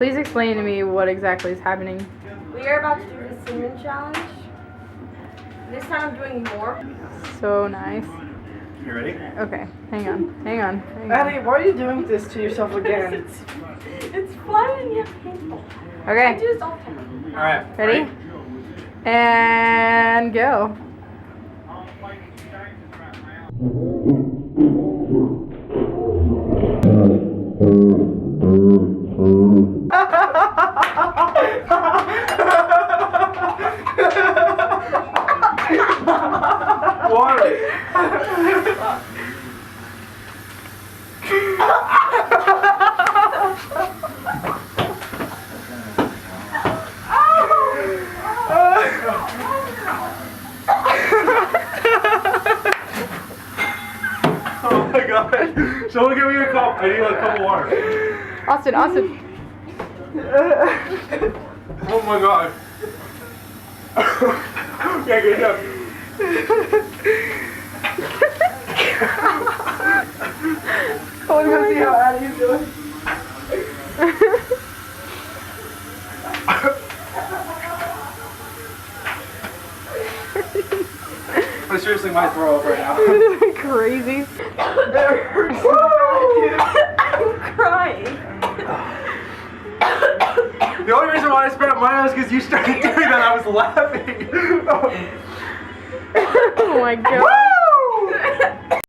Please explain to me what exactly is happening. We are about to do the cinnamon challenge. This time I'm doing more. So nice. You ready? Okay, hang on. Addie, why are you doing this to yourself again? It's fun and yet painful. I Okay, do this all the time. Alright. ready? And go. Oh my god. Someone give me a cup. I need a cup of water. Austin. Oh my god. Yeah, good job. I want to go see how Addie's doing. I seriously might throw up right now. This is crazy. That hurts. I'm crying. The only reason why I spat mine out is because you started doing that. I was laughing. Oh my god.